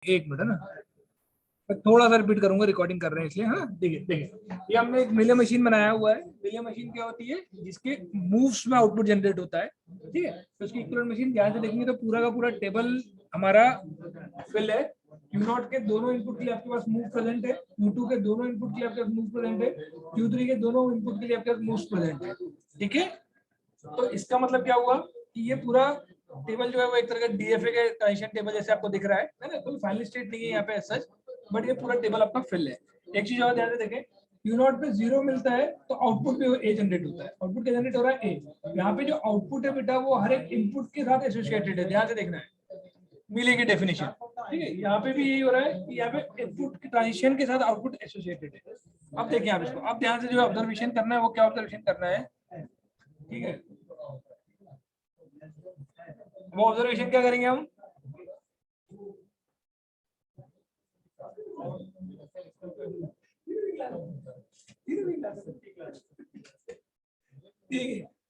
एक मिनट है ना, मैं थोड़ा सा रिपीट करूंगा, रिकॉर्डिंग कर रहे हैं इसलिए। हाँ देखिए देखिए, ये हमने एक मिले मशीन बनाया हुआ है। मिले मशीन क्या होती है? जिसके मूव्स में आउटपुट जनरेट होता है, ठीक है। तो उसकी इक्विवेलेंट मशीन ध्यान से देखेंगे तो पूरा का पूरा टेबल हमारा फिल है। Q0 के दोनों इनपुट के लिए आपके पास मूव प्रेजेंट है, Q2 के दोनों इनपुट के लिए आपके पास मूव प्रेजेंट है, Q3 के दोनों इनपुट के लिए आपके पास मूव प्रेजेंट है, ठीक है। तो इसका मतलब क्या हुआ कि ये पूरा टेबल जो है वो एक तरह का डीएफए के कनेक्शन टेबल जैसे आपको दिख रहा है ना। कोई फाइनल स्टेट नहीं है यहाँ पे सच, बट ये पूरा टेबल अपना फिल है। एक चीज और ध्यान से देखें, Q0 पे 0 मिलता है तो आउटपुट पे ए जनरेट होता है। आउटपुट क्या जनरेट हो रहा है? ए। यहाँ पे जो आउटपुट है बेटा वो हर एक इनपुट के साथ एसोसिएटेड है, ध्यान से देखना है, मिलेगी डेफिनेशन, ठीक है। यहाँ पे भी यही हो रहा है कि यहाँ पे इनपुट की ट्रांजिशन के साथ आउटपुट एसोसिएटेड है। अब देखिए आप इसको, अब ध्यान से जो ऑब्जर्वेशन करना है वो क्या ऑब्जर्वेशन करना है, ठीक है। वो ऑब्जर्वेशन क्या करेंगे हम,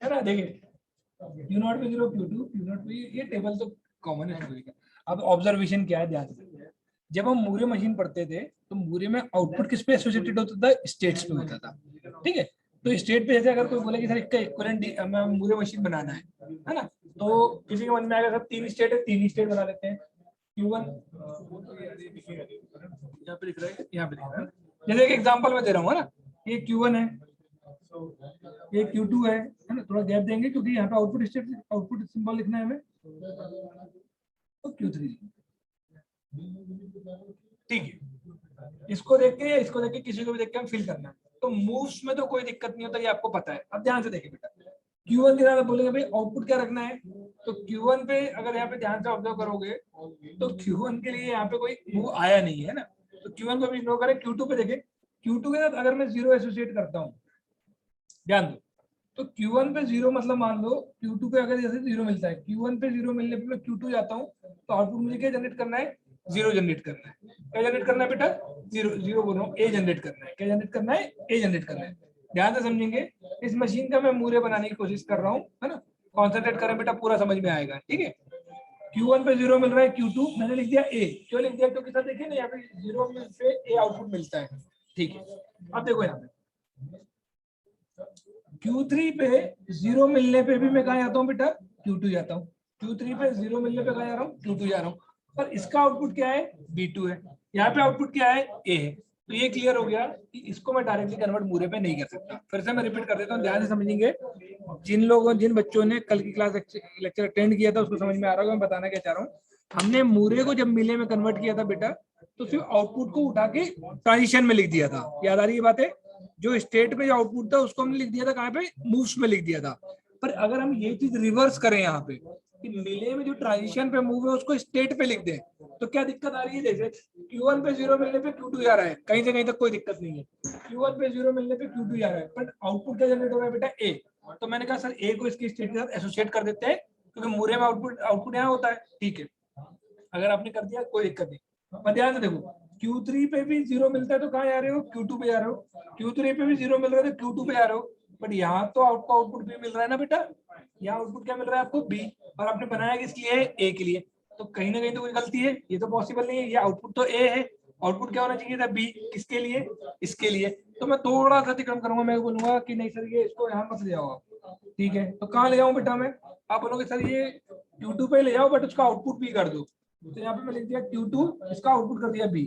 है ना। देखिए Q0 पे 0, Q2 पे ये टेबल तो कॉमन है सभी का। अब ऑब्जर्वेशन क्या है, ध्यान से, जब हम मूरे मशीन पढ़ते थे तो मूरे में आउटपुट किस पे एसोसिएटेड होता था? स्टेट्स पे होता था, ठीक है। तो स्टेट पे जैसे अगर कोई बोले कि सर इसका इक्विवेलेंट हमें मूरे मशीन बनाना है ना, तो किसी के मन में आएगा सर 3 स्टेट है, 3 स्टेट बना लेते हैं। Q1 यहाँ पे दिख रहा है, यहाँ पे दिख रहा है, जैसे एक एग्जांपल मैं दे रहा हूँ ना, ये Q1 है, ये Q2 है ना। थोड़ा गैप देंगे क्योंकि यहाँ पे आउटपुट स्टेट, आउटपुट सिंबल लिखना है हमें, तो Q3, ठीक है। इसको देख के या इसको देख के किसी को भी देख के हम फिल करना है। तो मूव्स में तो कोई दिक्कत नहीं होता, ये आपको पता है। अब ध्यान से देखिए बेटा, Q1 के साथ बोलेंगे भाई आउटपुट क्या रखना है, तो Q1 पे अगर यहाँ पे ध्यान से ऑब्जर्व करोगे तो Q1 के लिए यहाँ पे कोई मूव आया नहीं है ना, तो Q1 को भी इग्नोर करें। Q2 पे देखें, Q2 के साथ अगर मैं 0 एसोसिएट करता हूँ, ध्यान दो, तो Q1 पे 0 मतलब मान लो Q2 पे अगर जैसे 0 मिलता है, Q1 पे 0 मिलने पे मैं Q2 जाता हूँ, तो आउटपुट मुझे क्या जनरेट करना है? 0 जनरेट करना है। क्या जनरेट करना है बेटा? 0 बोल रहा हूँ, ए जनरेट करना है। क्या जनरेट करना है? ए जनरेट करना है। ध्यान से समझेंगे, इस मशीन का मैं मूल्य बनाने की कोशिश कर रहा हूँ, है ना। कॉन्सेंट्रेट करें बेटा, पूरा समझ में आएगा, ठीक है। Q1 पे 0 मिल रहा है, Q2 मैंने लिख दिया ए। क्यों लिख दिया? क्योंकि सर देखिए ना यहाँ पे 0 में से ए आउटपुट मिलता है, ठीक है। अब देखो यहाँ पे Q3 पे 0 मिलने पे भी मैं कहा जाता हूँ बेटा? Q2 जाता हूँ। Q3 पे 0 मिलने पे कहा जा रहा हूँ? Q2 जा रहा हूँ। पर इसका आउटपुट क्या है? B2 है। यहाँ पे आउटपुट क्या है? A है। तो ये क्लियर हो गया कि इसको मैं डायरेक्टली कन्वर्ट मूरे पे नहीं कर सकता। फिर से मैं रिपीट कर देता हूँ, ध्यान से समझेंगे। जिन बच्चों ने कल की क्लास लेक्चर अटेंड किया था उसको समझ में आ रहा होगा मैं बताना क्या चाह रहा हूँ। हमने मूरे को जब मिले में कन्वर्ट किया था बेटा, तो सिर्फ आउटपुट को उठा के ट्रांजिशन में लिख दिया था। याद आ रही है बातें? जो स्टेट में जो आउटपुट था उसको हमने लिख दिया था कहाँ पे? मूव्स में लिख दिया था। पर अगर हम ये चीज रिवर्स करें यहाँ पे कि मिले में जो ट्रांजिशन पे मूव है उसको स्टेट पे लिख दें, तो क्या दिक्कत आ रही है? जैसे Q1 पे 0 मिलने पे Q2 जा रहा है, कहीं से कहीं तक कोई दिक्कत नहीं है। Q1 पे 0 मिलने पे Q2 जा रहा है, बट आउटपुट क्या जनरेट हो रहा है बेटा? A। तो मैंने कहा सर A को इसकी स्टेट के साथ एसोसिएट कर देते हैं क्योंकि मूरे में आउटपुट यहाँ होता है, ठीक है। अगर आपने कर दिया कोई दिक्कत नहीं। पर ध्यान से देखो, Q3 पे भी 0 मिलता है तो कहाँ जा रहे हो? Q2 पे जा रहे हो। Q3 पे भी 0 मिल रहा है तो Q2 पे जा रहे हो। बट यहाँ तो आपको आउटपुट भी मिल रहा है ना बेटा, यहाँ आउटपुट क्या मिल रहा है आपको? B। और आपने बनाया किस लिए? A के लिए। तो कहीं ना कहीं तो कोई गलती है, ये तो पॉसिबल नहीं है। ये आउटपुट तो A है, आउटपुट क्या होना चाहिए था? B। किसके लिए? इसके लिए। तो मैं थोड़ा सा अतिक्रम करूंगा, मैं बोलूंगा कि नहीं सर ये इसको यहाँ मत ले जाओ आप, ठीक है। तो कहाँ ले जाऊँ बेटा मैं? आप बोलोगे सर ये Q2 पे ले जाओ बट उसका आउटपुट भी कर दो। तो यहाँ पे मैं लिख दिया Q2, इसका आउटपुट कर दिया B।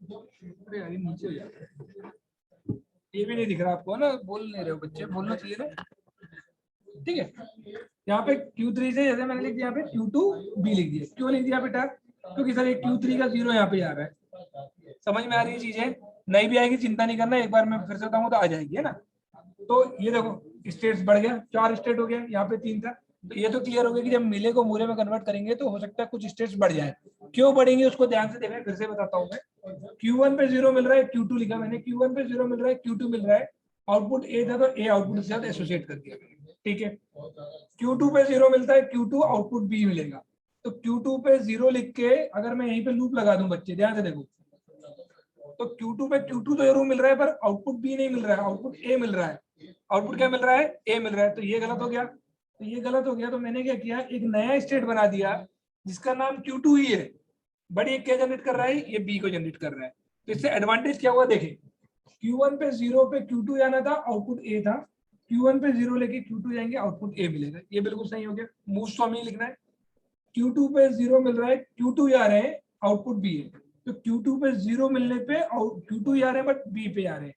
नीचे हो जाता, ये भी नहीं दिख रहा आपको ना, बोल नहीं रहे हो बच्चे, बोलना चाहिए ना, ठीक है। यहाँ पे Q3 से जैसे मैंने लिख दिया यहाँ पे Q2 B लिख दिया। क्यों लिख दिया बेटा? क्योंकि सर ये Q3 का 0 यहाँ पे आ रहा है। समझ में आ रही है चीजें? नहीं भी आएगी चिंता नहीं करना, एक बार मैं फिर से बताऊंगा तो आ जाएगी, है ना। तो ये देखो स्टेट्स बढ़ गया, 4 स्टेट हो गया, यहाँ पे 3 था। तो ये तो क्लियर हो गया कि जब मिले को मूले में कन्वर्ट करेंगे तो हो सकता है कुछ स्टेट्स बढ़ जाए। क्यों बढ़ेंगे उसको ध्यान से देखना, फिर से बताता हूँ मैं। Q1 पे 0 मिल रहा है, Q2 लिखा मैंने, Q1 पे 0 मिल रहा है, Q2 मिल रहा है। आउटपुट A था तो A आउटपुट के साथ एसोसिएट कर दिया, ठीक है। Q2 पे 0 मिलता है, Q2 आउटपुट B मिलेगा। तो Q2 पे 0 लिख के अगर मैं यहीं पे लूप लगा दूं बच्चे, ध्यान से देखो, तो Q2 पे Q2 तो जरूर मिल रहा है पर आउटपुट B नहीं मिल रहा है, आउटपुट A मिल रहा है। आउटपुट क्या मिल रहा है? A मिल रहा है। तो ये गलत हो गया, तो ये गलत हो गया। तो मैंने क्या किया, एक नया स्टेट बना दिया जिसका नाम Q2 ही है। बट ये क्या जनरेट कर रहा है, ये बी को जनरेट कर रहा है। तो इससे एडवांटेज क्या हुआ देखें, Q1 पे 0 पे Q2 जाना था, आउटपुट ए था, Q1 पे 0 लेके Q2 जाएंगे, आउटपुट ए मिलेगा। ये बिल्कुल सही हो गया। मोस्ट तो हमें लिखना है, Q2 पे 0 मिल रहा है, Q2 जा रहे हैं, आउटपुट बी है। तो Q2 पे 0 मिलने पे Q2 जा रहे हैं बट बी पे आ रहे हैं।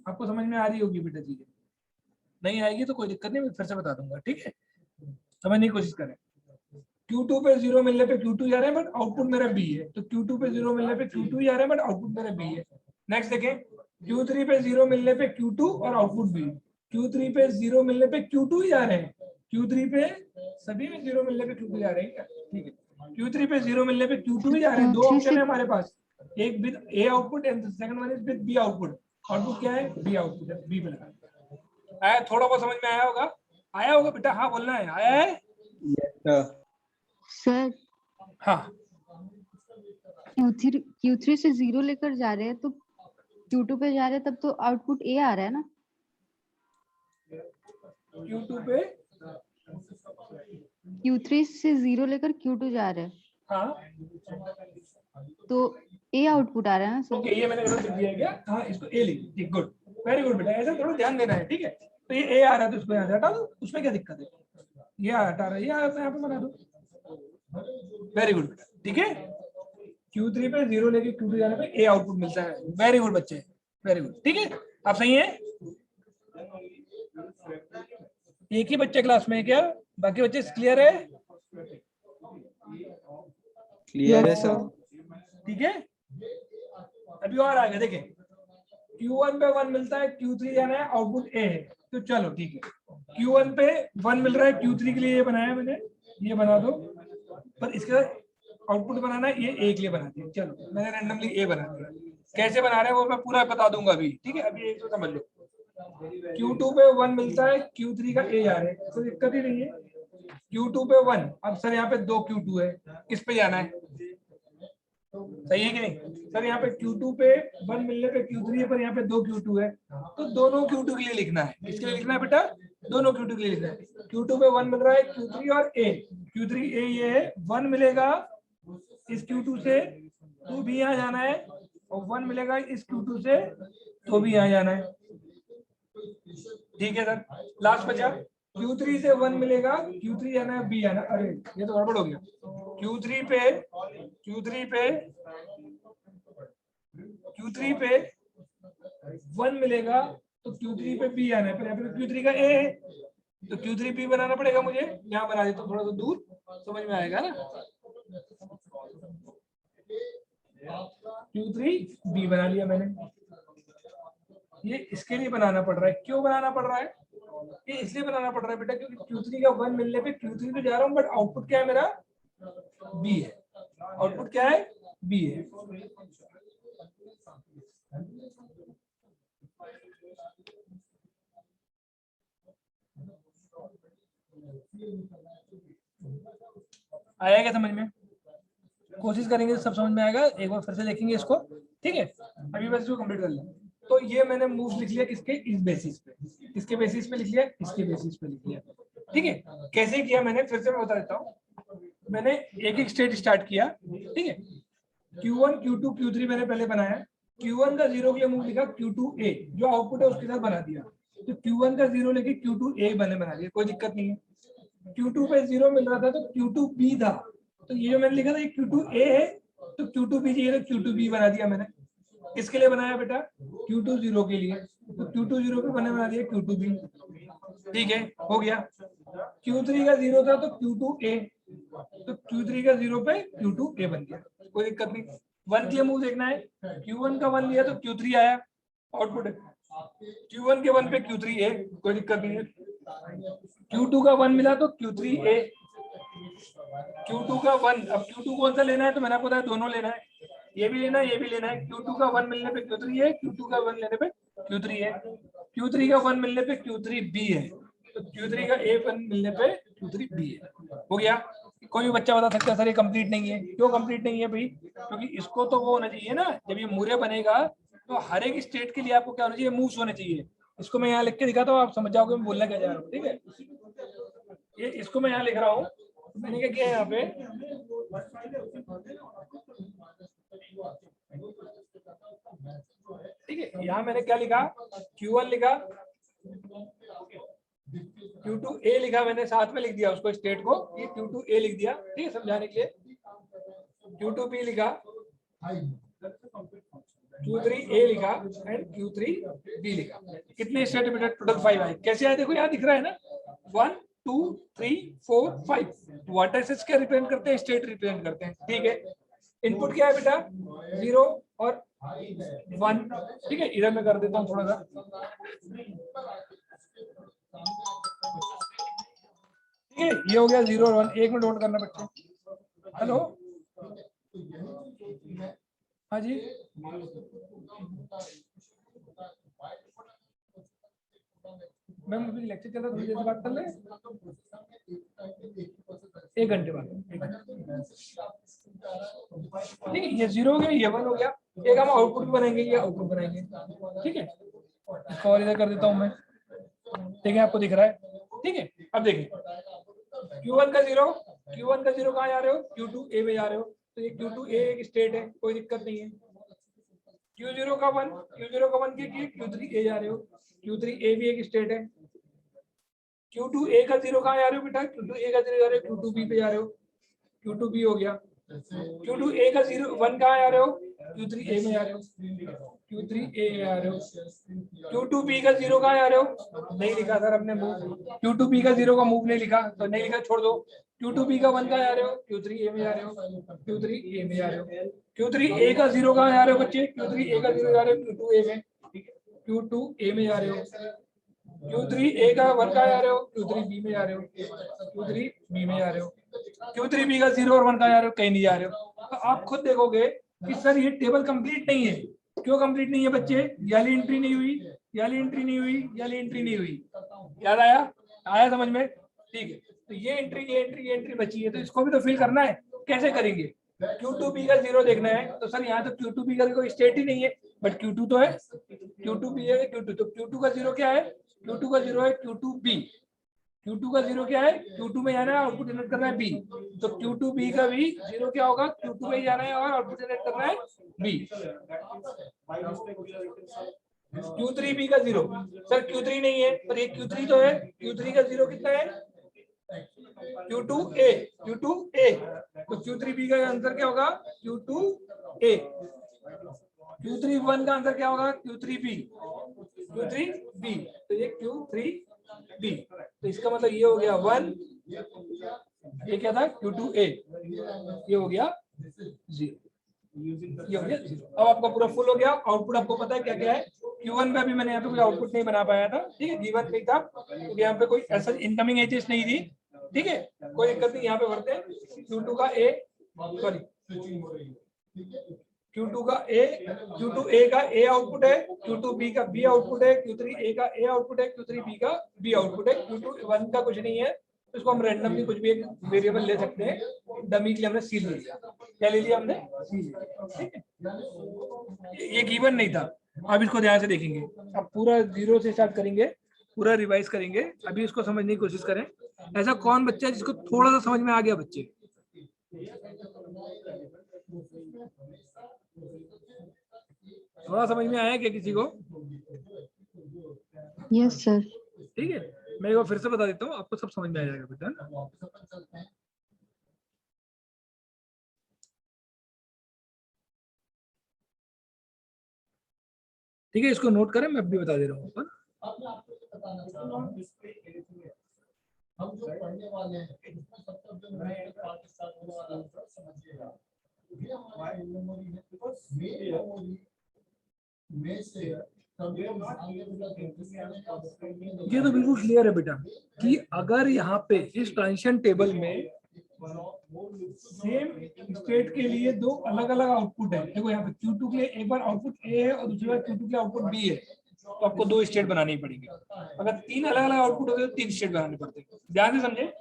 आपको समझ में आ रही होगी बेटा चीजें, नहीं आएगी तो कोई दिक्कत नहीं, मैं फिर से बता दूंगा, ठीक है, समझने की कोशिश करें। Q2 पे 0 मिलने पे Q2 जा रहे हैं बट आउटपुट मेरा B है, तो Q2 पे 0 मिलने पे Q2 जा रहे हैं बट आउटपुट मेरा B है। नेक्स्ट देखें, Q3 पे 0 मिलने पे Q2 और आउटपुट B, Q3 पे 0 मिलने पे Q2 ही जा रहे हैं, Q3 पे सभी में 0 मिलने पे Q2 जा रहे हैं क्या, ठीक है, Q3 पे 0 मिलने पे Q2 ही जा रहे हैं। दो ऑप्शन है हमारे पास, एक with A output and second one is with B output. Output क्या है, B आउटपुट है, B पे लगा। आया, थोड़ा बहुत समझ में आया होगा, आया होगा बेटा, हाँ बोलना है, आया है सर। हाँ, Q3 से 0 लेकर जा रहे हैं तो Q2 पे जा रहे हैं, तब तो आउटपुट A आ रहा है ना। Q2 पे Q3 से 0 लेकर Q2 जा रहे हैं, हाँ, तो A आउटपुट आ रहा है ना सर। ओके, ये मैंने गलत लिख दिया क्या, हाँ इसको ए लिख, ठीक, गुड, वेरी गुड बेटा, ऐसा थोड़ा ध्यान देना है, ठीक है। तो ये ए आ रहा है तो इसको यहाँ से हटा दो, उसमें क्या दिक्कत है, ये हटा रहा है, ये यहाँ पे बना दो, वेरी गुड बेटा, ठीक है। Q3 पे 0 लेके Q2 जाने पे ए आउटपुट मिलता है, वेरी गुड बच्चे, वेरी गुड, ठीक है, आप सही है। एक ही बच्चे क्लास में है क्या, बाकी बच्चे क्लियर है, क्लियर है सर। ठीक है। अभी और आगे देखें, Q1 पे 1 मिलता है, Q3 जाना है, आउटपुट ए है, तो चलो ठीक है, Q1 पे 1 मिल रहा है, Q3 के लिए ये बनाया मैंने, ये बना दो, पर इसका आउटपुट बनाना है, ये ए के लिए बना दिया, चलो मैंने रैंडमली ए बना दिया। कैसे बना रहे हैं वो मैं पूरा बता दूंगा अभी, ठीक है, अभी एक तो समझ लो। Q2 पे 1 मिलता है, Q3 का ए जा रहा है, कोई दिक्कत ही नहीं है। Q2 पे 1, अब सर यहाँ पे 2 Q2 है, किस पे जाना है, सही है कि नहीं सर, यहाँ पे Q2 पे 1 मिलने पे Q3 है, पर यहाँ पे 2 Q2 है, तो दोनों Q2 के लिए लिखना है, किसके लिए लिखना है बेटा, दोनों Q2 के लिए लिखना है। Q2 पे 1 मिल रहा है, Q3 और A, Q3 A ये है, 1 मिलेगा इस Q2 से, तो भी यहाँ जाना है, और 1 मिलेगा इस Q2 से, तो भी यहाँ जाना है, ठीक है सर। लास्ट बचा, Q3 से 1 मिलेगा, Q3 आना है, B आना, अरे ये तो गड़बड़ हो गया, Q3 पे 1 मिलेगा, तो Q3 पे B आना है, पर यहाँ पे Q3 का A है, तो Q3 B बनाना पड़ेगा मुझे, यहाँ बना देता हूँ थोड़ा सा दूर, समझ में आएगा ना, Q3 B बना लिया मैंने। ये इसके लिए बनाना पड़ रहा है, क्यों बनाना पड़ रहा है, ये इसलिए बनाना पड़ रहा है बेटा, क्योंकि Q3 का 1 मिलने पे Q3 पे जा रहा हूँ, बट आउटपुट क्या है मेरा, B है, आउटपुट क्या है, B है। आया क्या समझ में, कोशिश करेंगे सब समझ में आएगा, एक बार फिर से देखेंगे इसको, ठीक है, अभी बस इसको कंप्लीट कर लें। तो ये मैंने मूव लिख लिया किसके, इस बेसिस पे, किसके बेसिस पे लिख लिया, इसके बेसिस पे लिख लिया, ठीक है। कैसे किया मैंने, फिर से मैं बता देता हूँ, मैंने एक एक स्टेट स्टार्ट किया, ठीक है, Q1 Q2 Q3 मैंने पहले बनाया, Q1 का 0 के लिए मूव लिखा, Q2A जो आउटपुट है उसके साथ बना दिया, तो Q1 का 0 लेके Q2A बना दिया, कोई दिक्कत नहीं है। Q2 पे 0 मिल रहा था तो Q2B था, तो ये जो मैंने लिखा था ये Q2A है, तो Q2B चाहिए तो Q2B बना दिया मैंने। किसके लिए बनाया बेटा, Q2 0 के लिए, तो Q2 0 पे बना दिया Q2B, ठीक है, हो गया। Q3 का 0 था तो Q2A, तो Q3 का 0 पे Q2A बन गया, कोई दिक्कत नहीं। 1 के लिए मूव देखना है, Q1 का 1 लिया तो Q3 आया, आउटपुट Q1 के 1 पे Q3A, कोई दिक्कत नहीं है। Q2 का 1 मिला तो Q3A, Q2 का 1, अब Q2 कौन सा लेना है, तो मैंने आपको बताया दोनों लेना है, ये भी लेना है, ये भी लेना है। Q2 का 1 मिलने पे Q3 है, Q2 का 1 लेने पे Q3 है, Q3 का 1 मिलने पे Q3B है, तो Q3 का A1 मिलने पे Q3B है, हो गया। कोई भी बच्चा बता सकता है सर ये कंप्लीट नहीं है, क्यों कंप्लीट नहीं है भाई, क्योंकि इसको तो वो होना चाहिए ना, जब ये मूल्य बनेगा तो हर एक स्टेट के लिए आपको क्या होना चाहिए, मूव्स होने चाहिए। इसको मैं यहाँ लिख के दिखाता हूँ, आप समझ जाओगे मैं बोलना क्या जा रहा हूँ, ठीक है। ये इसको मैं यहाँ लिख रहा हूँ, मैंने क्या किया यहाँ पे, यहाँ मैंने क्या लिखा, Q1 लिखा, Q2A लिखा, मैंने साथ में लिख दिया उसको स्टेट को, ये Q2A लिख दिया, ठीक है, समझाने के लिए। Q2B लिखा, Q3A लिखा एंड Q3B लिखा। कितने स्टेट बेटा? टोटल 5 आए। कैसे आए देखो, यहाँ दिख रहा है ना, 1 2 3 4 5। वर्टिसेस क्या रिप्रेजेंट करते हैं? स्टेट रिप्रेजेंट करते हैं, ठीक है। इनपुट क्या है बेटा? 0 और 1, ठीक है। इधर मैं कर देता हूँ थोड़ा सा, ठीक है। ये हो गया 0 और 1। 1 मिनट होल्ड करना बच्चे। हेलो, हाँ जी, मैम अभी लेक्चर चल रहा है, थोड़ी देर से बात कर ले, 1 घंटे बाद। ठीक है, ये 0 हो गया, ये 1 हो गया। एक हम आउटपुट भी बनाएंगे, ये आउटपुट बनाएंगे, ठीक है। इसको और इधर कर देता हूँ मैं, ठीक है, आपको दिख रहा है, ठीक है। अब देखिए, Q1 का 0, Q1 का 0 कहाँ जा रहे हो? Q2A में जा रहे हो, तो ये Q2A एक स्टेट है, कोई दिक्कत नहीं है। Q0 का 1, Q0 का 1 के Q3A जा रहे हो, Q3A भी एक स्टेट है। Q2A का 0 कहाँ जा रहे हो बेटा? Q2A का 0 जा रहे हो, Q2B पे जा रहे हो, Q2B हो गया। Q2A का 0 1 कहाँ जा रहे हो? Q3A में जा रहे हो, Q3A जा रहे हो। Q2B का 0 कहाँ जा रहे हो? नहीं लिखा सर हमने मूव, Q2B का 0 का मूव नहीं लिखा, तो नहीं लिखा, छोड़ दो। Q2B का 1 कहाँ जा रहे हो? Q3A में जा रहे हो, Q3A में जा रहे हो। Q3A का 0 कहाँ जा रहे हो बच्चे? Q3A का 0 जा रहे हो Q2A में, Q2A में जा रहे हो। Q3A का 1 कहाँ जा रहे हो? Q3B में जा रहे हो, Q3B में जा रहे हो। Q3B का 0 और 1 कहाँ जा रहे हो? कहीं नहीं जा रहे हो। तो आप खुद देखोगे कि सर ये टेबल कंप्लीट नहीं है। क्यों कंप्लीट नहीं है बच्चे? याली एंट्री नहीं हुई, याली एंट्री नहीं हुई, याली एंट्री नहीं हुई। याद आया? आया समझ में? ठीक है, तो ये एंट्री, ये एंट्री, ये एंट्री बची है, तो इसको भी तो फिल करना है। कैसे करेंगे? Q2B का 0 देखना है, तो सर यहाँ तो Q2B का कोई स्टेट ही नहीं है, बट Q2 तो है, Q2B है, Q2, तो Q2 का 0 क्या है? Q2 का 0 है Q2B। Q2 का 0 क्या है? Q2 में जाना है, आउटपुट जनरेट करना है B, तो Q2B का भी 0 क्या होगा? Q2 में जाना है और आउटपुट जनरेट करना है B। Q3B का 0, सर Q3 नहीं है, पर ये Q3 तो है। Q3 का 0 कितना है? Q2A, Q2A, तो Q3B का आंसर क्या होगा? Q2A। Q3B का आंसर क्या होगा? Q3B, Q3B, तो ये Q3B, तो इसका मतलब ये हो गया 1, ये क्या था? Q2A, ये हो गया 0, ये हो गया 0। अब आपका पूरा फुल हो गया। आउटपुट आपको पता है क्या क्या है? Q1 में भी मैंने यहाँ पे कोई आउटपुट नहीं बना पाया था, ठीक है, गिवन नहीं था, क्योंकि यहाँ पे कोई ऐसा इनकमिंग एजेस नहीं थी, ठीक है, कोई दिक्कत नहीं। यहाँ पे भरते हैं Q2 का A, सॉरी Q2 का A, Q2A का A आउटपुट है, Q2B का B आउटपुट है, Q3A का A आउटपुट है, Q3B का B आउटपुट है, Q2 का कुछ नहीं है, तो इसको हम रैंडमली कुछ भी एक वेरिएबल ले सकते हैं। डमी के लिए हमने C ले लिया। क्या ले लिया हमने? C, ठीक है। ये गिवन नहीं था। अब इसको ध्यान से देखेंगे, अब पूरा 0 से स्टार्ट करेंगे, पूरा रिवाइज करेंगे। अभी इसको समझने की कोशिश करें। ऐसा कौन बच्चा है जिसको थोड़ा सा समझ में आ गया? बच्चे थोड़ा समझ में आया क्या किसी को? Yes sir. ठीक है, मैं एक बार फिर से बता देता हूँ, आपको सब समझ में आ जाएगा बेटा। ठीक है, इसको नोट करें, मैं भी बता दे रहा हूँ। हम जो पढ़ने वाले हैं उसमें सबसे जो नए पार्ट स्टार्ट होने वाला है, समझिएगा, ये हमारी मेमोरी है, बिकॉज़ मेन मेमोरी में से ये तो बिल्कुल क्लियर है बेटा कि अगर यहाँ पे इस ट्रांजिशन टेबल में सेम स्टेट के लिए दो अलग अलग आउटपुट है, देखो यहाँ पे Q2 के लिए एक बार आउटपुट A है और दूसरी बार Q2 के लिए आउटपुट B है, तो आपको दो स्टेट बनानी पड़ेगी। अगर तीन अलग अलग आउटपुट होते तो तीन स्टेट बनाने पड़ते। ध्यान से समझे,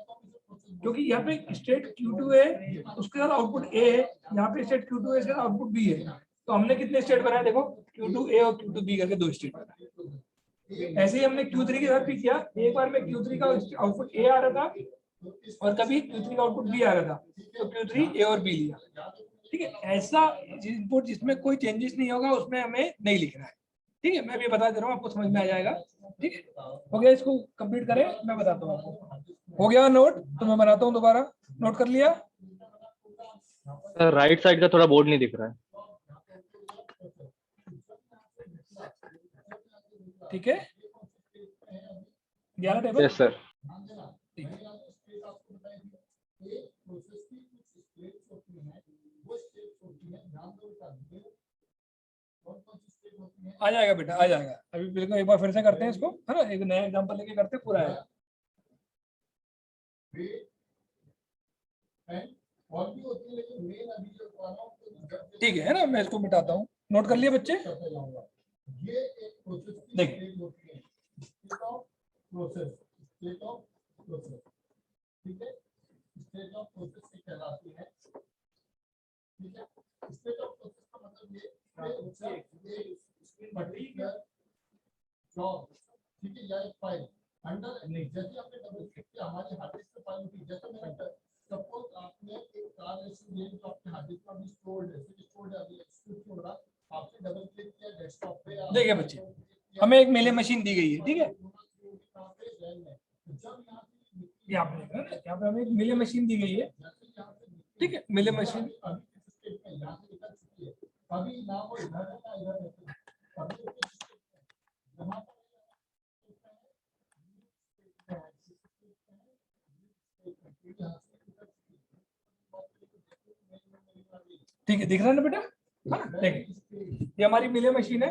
क्योंकि यहाँ पे स्टेट Q2 है, उसके बाद आउटपुट A है, यहाँ पे स्टेट Q2 है, इसके बाद आउटपुट B है, तो हमने कितने स्टेट बनाए? देखो Q2A और Q2B करके दो स्टेट बनाए। ऐसे ही हमने Q3 के साथ भी किया। एक बार में Q3 का आउटपुट A आ रहा था और कभी Q3 का आउटपुट B आ रहा था, तो Q3 A और B लिया। ठीक है, ऐसा इनपुट जिसमें कोई चेंजेस नहीं होगा उसमें हमें नहीं लिखना है। ठीक है, मैं भी बता दे रहा हूँ, आपको समझ में आ जाएगा। ठीक है, हो गया, इसको कंप्लीट करें, मैं बताता हूँ आपको। हो गया नोट, तो मैं बनाता हूँ दोबारा। नोट कर लिया? राइट साइड का थोड़ा बोर्ड नहीं दिख रहा है। ठीक है, 11 टेबल। Yes sir. ठीक है, आ जाएगा बेटा, आ जाएगा। अभी बिल्कुल एक बार फिर से करते हैं इसको, है ना, एक नया एग्जांपल लेके करते हैं, पूरा आएगा। ठीक है ना, मैं इसको मिटाता हूँ। नोट कर लिए बच्चे? देखिए, देखिए बच्चे, हमें एक मेले मशीन दी गई है, ठीक है, यहाँ पे हमें एक मेले मशीन दी गई है। ठीक है, मेले मशीन ठीक है, दिख रहा है ना बेटा? हाँ, देखिए ये हमारी मिले मशीन है।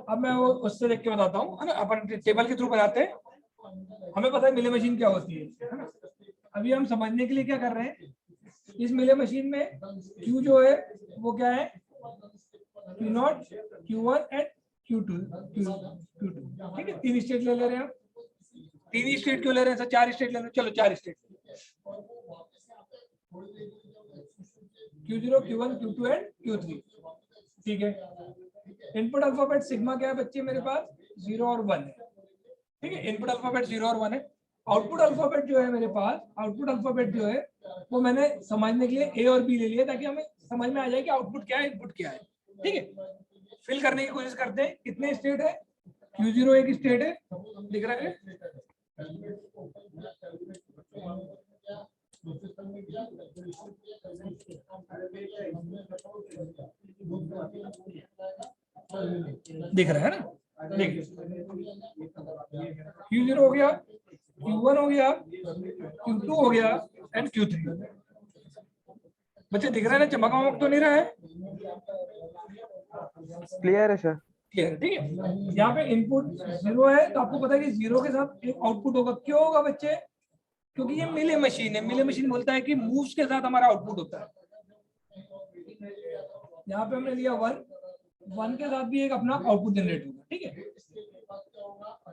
अब मैं वो उससे देख के बताता हूँ, है ना, अपन टेबल के थ्रू बनाते हैं, हमें पता है मिले मशीन क्या होती है ना। अभी हम समझने के लिए क्या कर रहे हैं, इस मिले मशीन में Q जो है वो क्या है, Q0, Q1 एंड Q2। ठीक है, 3 स्टेट ले रहे हैं हम। 3 स्टेट क्यों ले रहे हैं सर? 4 स्टेट ले रहे हैं, चलो 4 state, Q0, Q1, Q2 and Q3। ठीक है, इनपुट अल्फाबेट सिग्मा क्या है बच्चे मेरे पास? 0 और 1 है। ठीक है, इनपुट अल्फाबेट 0 और 1 है। आउटपुट अल्फाबेट जो है मेरे पास, आउटपुट अल्फाबेट जो है वो मैंने समझने के लिए A और B ले लिया, ताकि हमें समझ में आ जाए कि आउटपुट क्या है, इनपुट क्या है। ठीक है, फिल करने की कोशिश करते हैं। कितने स्टेट है? Q0 एक स्टेट है, दिख रहा है? दिख रहा है ना? देखिए, Q0 हो गया, Q1 हो गया, Q2 हो गया एंड Q3। बच्चे दिख रहा है ना? चमक वमक तो नहीं रहा है? क्लियर है सर। क्लियर, ठीक है। यहाँ पे इनपुट 0 है, तो आपको पता है कि 0 के साथ एक आउटपुट होगा। क्यों होगा बच्चे? क्योंकि ये मिले मशीन है। मिले मशीन बोलता है कि मूव्स के साथ हमारा आउटपुट होता है। यहाँ पे हमने लिया 1 के साथ भी एक अपना आउटपुट जनरेट होगा। ठीक है,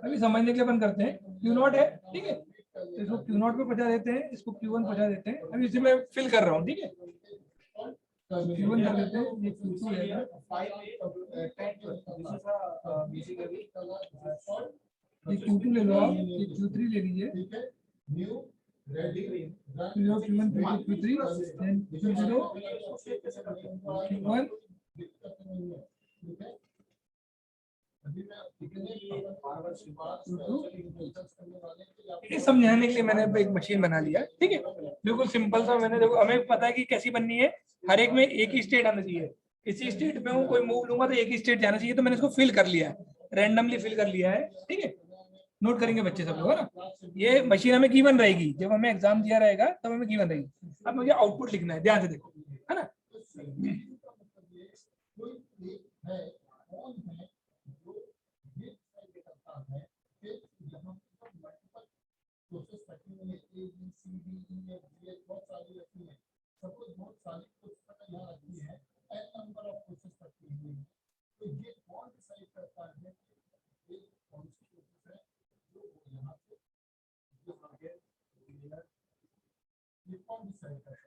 अभी समझने के लिए अपन करते हैं। Q0 है, ठीक है, तो इसको Q0 पे पहुंचा देते हैं, इसको Q1 पहुंचा देते हैं। अभी इसे मैं फिल कर रहा हूँ। ठीक है, Q1 कर देते हैं, ये Q2 रहेगा, ये Q2 ले लो आप, ये Q3 ले लीजिए, Q1, Q3, then Q0, Q1, ये समझाने के लिए मैंने एक मशीन बना लिया। ठीक है, बिल्कुल सिंपल सा। मैंने देखो, हमें पता है कि कैसी बननी है, हर एक में एक ही स्टेट आना चाहिए। किसी स्टेट पे हूँ, कोई मूव लूंगा तो एक ही स्टेट जाना चाहिए, तो मैंने इसको फिल कर लिया है, रैंडमली फिल कर लिया है। ठीक है, नोट करेंगे बच्चे सब लोग, है ना। ये मशीन हमें गिवन रहेगी, जब हमें एग्जाम दिया रहेगा तब हमें गिवन रहेगी। अब मुझे आउटपुट लिखना है, ध्यान से देखो, है ना।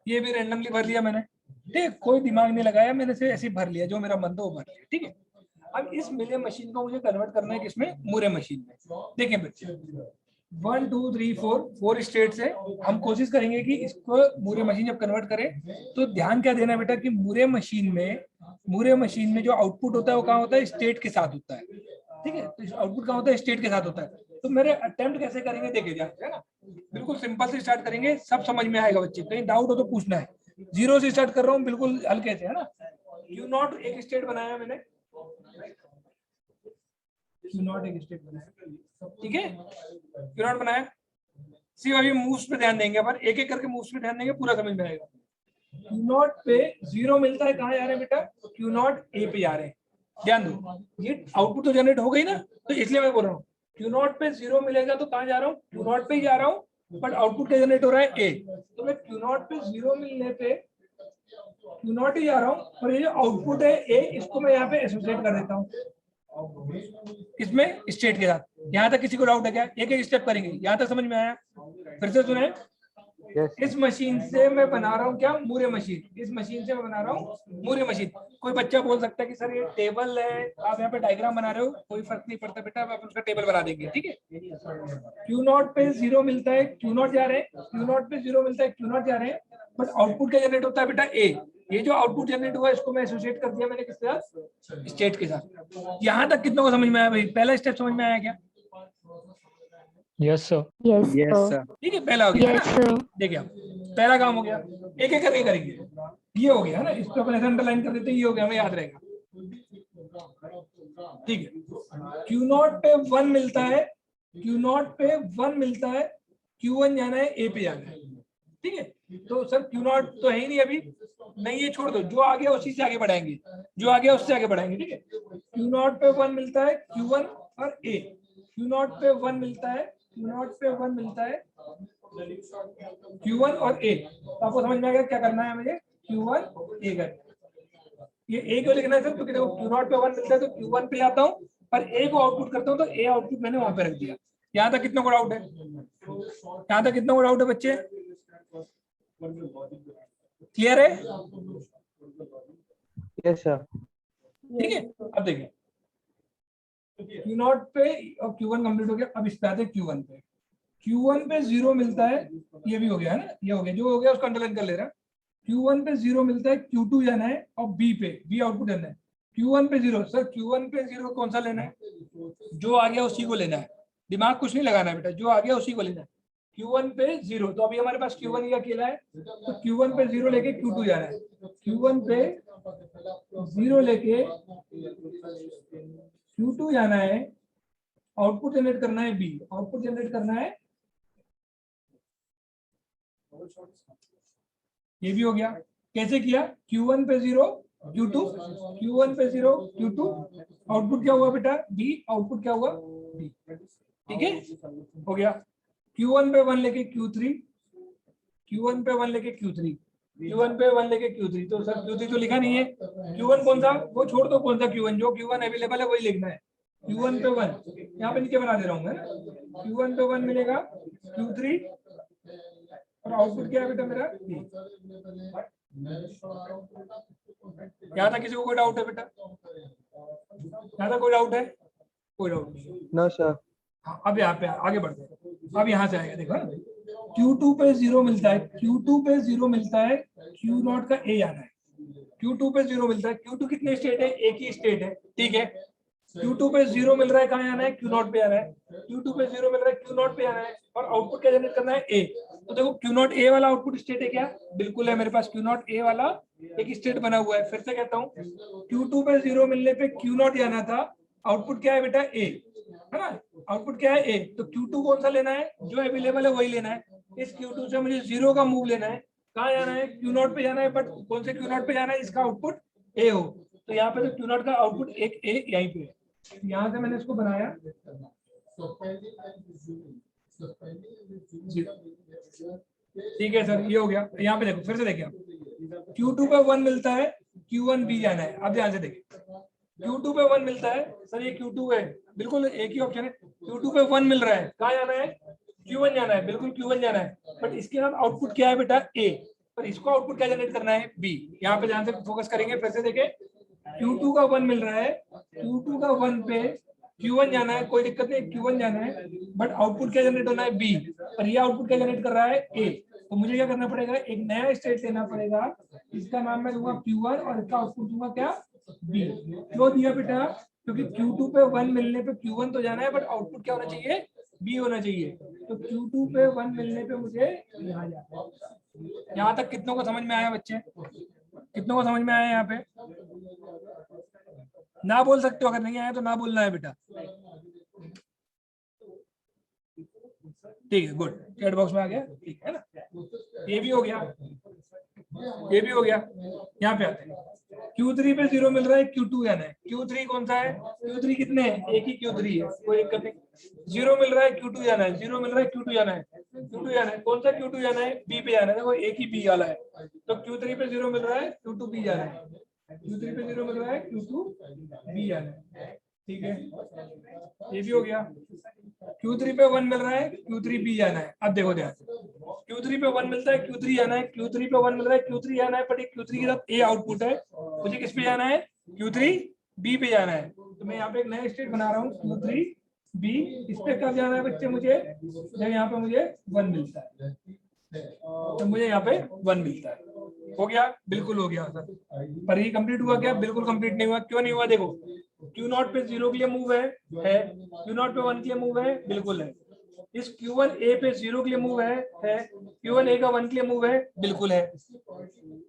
ये भी रैंडमली भर लिया मैंने। ठीक, कोई दिमाग नहीं लगाया मैंने, से ऐसे भर लिया, जो मेरा मन था वो भर लिया। ठीक है, अब इस मिले मशीन को मुझे कन्वर्ट करना है किसमें? मूरे मशीन में। देखें बच्चे, 1 2 3 4 स्टेट्स है। हम कोशिश करेंगे कि इसको मूरे मशीन जब कन्वर्ट करें तो ध्यान क्या देना बेटा कि मूरे मशीन में जो आउटपुट होता है वो कहाँ होता है, स्टेट के साथ होता है। ठीक है, तो आउटपुट कहाँ होता है, स्टेट के साथ होता है। तो मेरे अटेम्प्ट कैसे करेंगे देखे ध्यान से, है ना, बिल्कुल सिंपल से स्टार्ट करेंगे, सब समझ में आएगा बच्चे, कहीं डाउट हो तो पूछना है। 0 से स्टार्ट कर रहा हूँ बिल्कुल हल्के से, है ना। Q0 एक स्टेट बनाया मैंने, Q0 एक स्टेट बनाया, ठीक है, Q0 बनाया। सी अभी मूव्स पे ध्यान देंगे, अपन एक एक करके मूव्स पे ध्यान देंगे, पूरा समझ में आएगा। Q0 पे 0 मिलता है, कहाँ जा रहे हैं बेटा, Q0 A पे जा रहे हैं। ध्यान दो, ये आउटपुट तो जनरेट हो गई ना, तो इसलिए मैं बोल रहा हूँ Q0 पे 0 मिलेगा तो कहाँ जा रहा हूँ, Q0 पे ही जा रहा हूँ, बट आउटपुट क्या जनरेट हो रहा है, A। तो मैं Q0 पे 0 मिलने पे Q0 ही जा रहा हूँ, और ये जो आउटपुट है A, इसको मैं यहाँ पे एसोसिएट कर देता हूँ इसमें स्टेट के साथ। यहाँ तक किसी को डाउट है क्या, एक एक स्टेप करेंगे, यहाँ तक समझ में आया, फिर से सुने। इस मशीन से मैं बना रहा हूँ क्या, मूरे मशीन, इस मशीन से मैं बना रहा हूँ मूरे मशीन। कोई बच्चा बोल सकता है कि सर ये टेबल है, आप यहाँ पे डायग्राम बना रहे हो, कोई फर्क नहीं पड़ता बेटा, आप उसका टेबल बना देंगे, ठीक है। Q0 पे 0 मिलता है, Q0 जा रहे हैं, Q0 पे 0 मिलता है, Q0 जा रहे हैं, बट आउटपुट क्या जनरेट होता है बेटा, A। ये जो आउटपुट जनरेट हुआ इसको मैं एसोसिएट कर दिया मैंने किसके साथ, स्टेट के साथ। यहाँ तक कितनों को समझ में आया भाई, पहला स्टेप समझ में आया क्या, yes sir. Yes, Yes, sir. sir. ठीक है, पहला हो गया, Yes, sir. देखिए आप, पहला काम हो गया, एक एक करके करेंगे। ये हो गया है ना, इसको अपन अंडरलाइन कर देते हैं, ये हो गया, हमें याद रहेगा, ठीक है। Q0 पे 1 मिलता है, Q0 पे 1 मिलता है, Q1 जाना है, A पे जाना है, ठीक है। तो सर Q0 तो है ही नहीं अभी, नहीं ये छोड़ दो, जो आ गया उसी से आगे बढ़ाएंगे, जो आ गया उससे आगे बढ़ाएंगे, ठीक है। Q0 पे 1 मिलता है, Q1 और A, Q0 पे 1 मिलता है, Q0 पे 1 मिलता है, Q1 और A। तो आपको समझ में आ गया क्या करना है मुझे, Q1 A कर, ये A क्यों लिखना है सर, क्योंकि देखो Q0 पे 1 मिलता है तो Q1 पे आता हूँ, और A को आउटपुट करता हूँ, तो A आउटपुट मैंने वहां पे रख दिया। यहाँ तक कितना को डाउट है, यहाँ तक कितना को डाउट है बच्चे, क्लियर है, Yes, sir. ठीक है। अब देखिए Q0 पे और Q1 कंप्लीट हो गया, अब इस पे आते हैं Q1 पे। Q1 पे 0 मिलता है, ये भी हो गया है ना, ये हो गया, जो हो गया उसको अंडरलाइन कर ले रहा है। Q1 पे 0 मिलता है, Q2 जाना है, और B पे B आउटपुट लेना है। Q1 पे 0, सर Q1 पे 0 कौन सा लेना है, जो आ गया उसी को लेना है, दिमाग कुछ नहीं लगाना है बेटा, जो आ गया उसी को लेना है। Q1 पे 0, तो अभी हमारे पास Q1 ही अकेला है, तो Q1 पे 0 लेके Q2 जाना है, Q1 पे 0 लेके Q2 जाना है, आउटपुट जनरेट करना है B, आउटपुट जनरेट करना है, ये भी हो गया। कैसे किया, Q1 पे 0 Q2, Q1 पे 0 Q2, आउटपुट क्या हुआ बेटा B, आउटपुट क्या हुआ B, ठीक है, हो गया। Q1 पे 1 लेके Q3, Q1 पे 1 लेके Q3, Q1 पे 1 लेके Q3, तो सर Q3 तो लिखा नहीं है, Q1 कौन सा, वो छोड़ दो, कौन सा Q1, जो Q1 अवेलेबल है वही लिखना है। Q1 पे 1 यहाँ पे नीचे बना दे रहा हूँ मैं, Q1 पे 1 मिलेगा, Q3, और आउटपुट क्या है बेटा मेरा B। यहाँ तक किसी को कोई डाउट है बेटा, यहाँ तक कोई डाउट है, कोई डाउट नहीं। No, sir. हाँ, अब यहाँ पे आगे बढ़ते हैं, अब यहाँ से आएगा, देखो ना, Q2 पे 0 मिलता है, Q2 पे 0 मिलता है, Q0 का A आना है, Q2 पे 0 मिलता है, Q2 कितने स्टेट है, एक ही स्टेट है, ठीक है। Q2 पे 0 मिल रहा है, कहाँ आना है, Q0 पे आना है, Q2 पे 0 मिल रहा है, Q0 पे आना है, और आउटपुट क्या जनरेट करना है A। तो देखो Q0 A वाला आउटपुट स्टेट है क्या, बिल्कुल है, मेरे पास Q0 A वाला एक स्टेट बना हुआ है। फिर से कहता हूँ, Q2 पे 0 मिलने पे Q0 जाना था, आउटपुट क्या है बेटा A, है ना, आउटपुट क्या है A, तो Q2 कौन सा लेना है, जो अवेलेबल है वही लेना है। इस Q2 से मुझे 0 का मूव लेना है, कहाँ जाना है, Q0 पे जाना है, बट कौन से Q0 पे जाना है, इसका आउटपुट A हो, तो यहाँ पे तो Q0 का आउटपुट एक A यहीं पे है, यहाँ से मैंने इसको बनाया, ठीक है सर, ये हो गया। यहाँ पे देखो, फिर से देखिए आप, Q2 पे 1 मिलता है, Q1 B जाना है, अब ध्यान से देखिए, Q2 पे 1 मिलता है, सर ये Q2 है, बिल्कुल एक ही ऑप्शन है, Q2 पे 1 मिल रहा है, कहाँ जाना है, Q1 जाना है, बिल्कुल Q1 जाना है, बट इसके साथ आउटपुट क्या है बेटा A, पर इसको आउटपुट क्या जनरेट करना है B। यहाँ पे ध्यान से फोकस करेंगे, फिर से देखें, Q2 का 1 मिल रहा है, Q2 का 1 पे Q1 जाना है, कोई दिक्कत नहीं, Q1 जाना है, बट आउटपुट क्या जनरेट होना है B, और ये आउटपुट क्या जनरेट कर रहा है A। तो मुझे क्या करना पड़ेगा, एक नया स्टेट लेना पड़ेगा, इसका नाम मैं दूंगा Q1 और इसका आउटपुट दूंगा क्या B। क्यों दिया बेटा, क्योंकि Q2 पे 1 मिलने पे Q1 तो जाना है, बट आउटपुट क्या होना चाहिए, B होना चाहिए। तो Q2 पे 1 मिलने पे मुझे यहाँ जाना है। यहाँ तक कितनों को समझ में आया बच्चे, कितनों को समझ में आया यहाँ पे? ना बोल सकते हो, अगर नहीं आया तो ना बोलना है बेटा। ठीक है, गुड, चैट बॉक्स में आ गया, ठीक है ना। ये भी हो गया, ये भी हो गया। यहाँ पे आते हैं, Q3 पे 0 मिल रहा है, Q2 जाना है। Q3 कौन सा है, Q3 कितने हैं, एक ही Q3 है, कोई दिक्कत नहीं। 0 मिल रहा है, Q2 जाना है, 0 मिल रहा है, Q2 जाना है, Q2 जाना है। कौन सा Q2 जाना है, B पे जाना है, देखो एक ही B वाला है। तो Q3 पे 0 मिल रहा है, Q2 B जाना है, Q3 पे 0 मिल रहा है, Q2 B जाना है, ठीक है। ये भी हो गया। Q3 पे 1 मिल रहा है, Q3 B जाना है। अब देखो ध्यान, Q3 पे 1 मिलता है, Q3 जाना है, Q3 पे 1 मिल रहा है, Q3 जाना है, बट Q3 के साथ A आउटपुट है, मुझे किस पे जाना है, Q3 B पे जाना है। तो मैं यहाँ पे एक नया स्टेट बना रहा हूँ, Q3 B। इस पे कब जाना है बच्चे मुझे, जब यहाँ पे मुझे 1 मिलता है, तो मुझे यहाँ पे 1 मिलता है। हो गया, बिल्कुल हो गया सर। पर ये कंप्लीट हुआ क्या, बिल्कुल कंप्लीट नहीं हुआ। क्यों नहीं हुआ, देखो Q0 पे 0 के लिए मूव है, Q0 पे 1 के लिए मूव है, बिल्कुल है। इस Q1 A पे 0 के लिए मूव है, Q1 A का 1 के लिए मूव है, बिल्कुल है।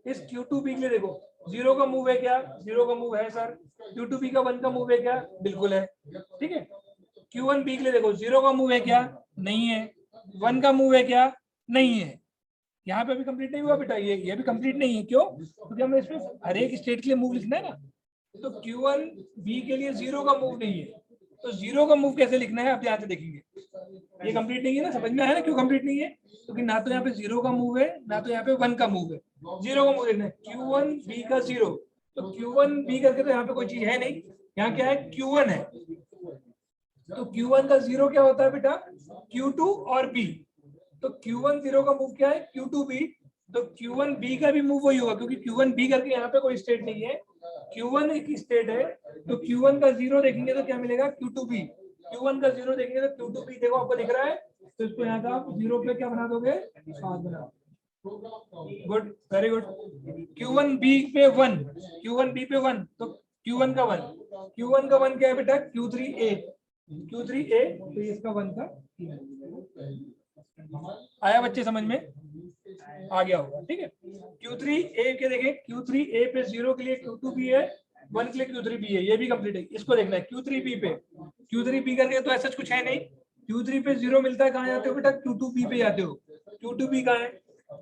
इस Q2 B के लिए देखो, 0 का मूव है क्या, 0 का मूव है सर। Q2 B का 1 का मूव है क्या, बिल्कुल है, ठीक है। Q1 B के लिए देखो, 0 का मूव है क्या, नहीं है। 1 का मूव है क्या, नहीं है। यहाँ पे भी कंप्लीट नहीं हुआ बेटा, ये भी कंप्लीट नहीं है। क्यों, क्योंकि हमें इसमें हर एक स्टेट के लिए मूव लिखना है ना। तो Q1 B के लिए 0 का मूव नहीं है, तो 0 का मूव कैसे लिखना है आप ध्यान से देखेंगे। ये कंप्लीट नहीं है ना, समझ में आया ना क्यों कंप्लीट नहीं है, क्योंकि ना तो यहाँ पे 0 का मूव है, ना तो यहाँ पे 1 का मूव है। 0 का मूव लिखना है, Q1 B का 0। तो Q1 B करके तो यहाँ पे कोई चीज है नहीं, यहाँ क्या है, Q1 है। तो Q1 का 0 क्या होता है बेटा, Q2 और B। तो Q1 0 का मूव क्या है, Q2 B। तो Q1 B का भी मूव वही होगा, क्योंकि Q1 B करके यहाँ पे कोई स्टेट नहीं है, Q1 एक स्टेट है। तो Q1 का 0 देखेंगे तो क्या मिलेगा, Q2 B। Q1 का 0 देखेंगे तो Q2 B, देखो आपको दिख रहा है। तो इसको यहाँ का 0 पे क्या बना दोगे, 7 बना। Good, very good. Q1 B पे 1, Q1 B पे 1, तो Q1 का 1, Q1 का 1 क्या है बेटा, Q3 A, Q3 A, तो ये इसका 1 का 3। आया बच्चे समझ में, आ गया होगा, ठीक है। Q3 A के देखें, Q3 A पे 0 के लिए Q2 B है, 1 के लिए Q3 B है, ये भी कंप्लीट है। इसको देखना है Q3 B पे, Q3 B करके तो ऐसा कुछ है नहीं। Q3 पे 0 मिलता है, कहाँ जाते हो बेटा, Q2 B पे जाते हो। Q2 B कहाँ है,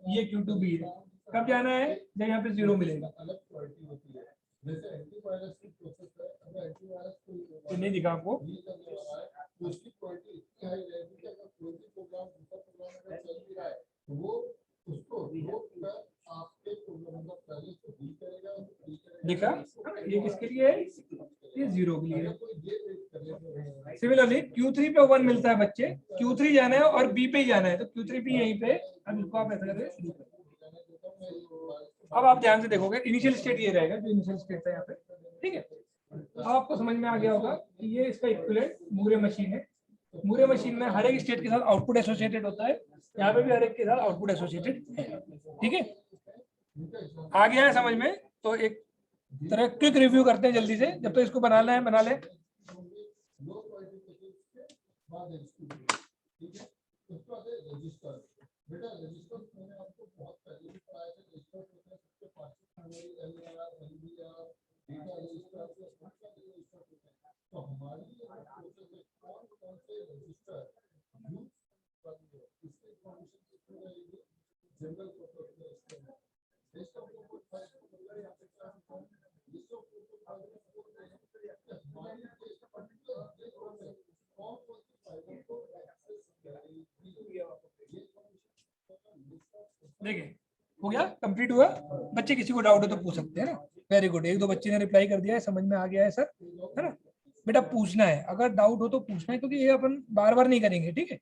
ये Q2 B है। कब जाना है, जब यहाँ पे 0 मिलेगा। तो नहीं दिखा आपको, देखा, ये किसके लिए है, ये 0 के लिए। सिमिलरली Q3 पे 1 मिलता है बच्चे, Q3 जाना है और B पे ही जाना है, तो Q3 भी यहीं पे। अब इसको आप ऐसा करें, अब आप ध्यान से देखोगे, इनिशियल स्टेट ये रहेगा जो इनिशियल स्टेट था यहाँ पे, ठीक है। अब आपको समझ में आ गया होगा कि ये इसका इक्विवेलेंट मूरे मशीन है। मूरे मशीन में हर एक स्टेट के साथ आउटपुट एसोसिएटेड होता है, यहाँ पे भी हर एक के साथ आउटपुट एसोसिएटेड है, ठीक है। आ गया है समझ में, तो एक तरह क्विक रिव्यू करते हैं जल्दी से, जब तो इसको बनाना है बना ले। देखिए, हो गया, कंप्लीट हुआ। बच्चे किसी को डाउट हो तो पूछ सकते हैं ना। वेरी गुड, एक दो बच्चे ने रिप्लाई कर दिया है, समझ में आ गया है सर, है ना। बेटा पूछना है, अगर डाउट हो तो पूछना है, क्योंकि ये अपन बार बार नहीं करेंगे, ठीक है।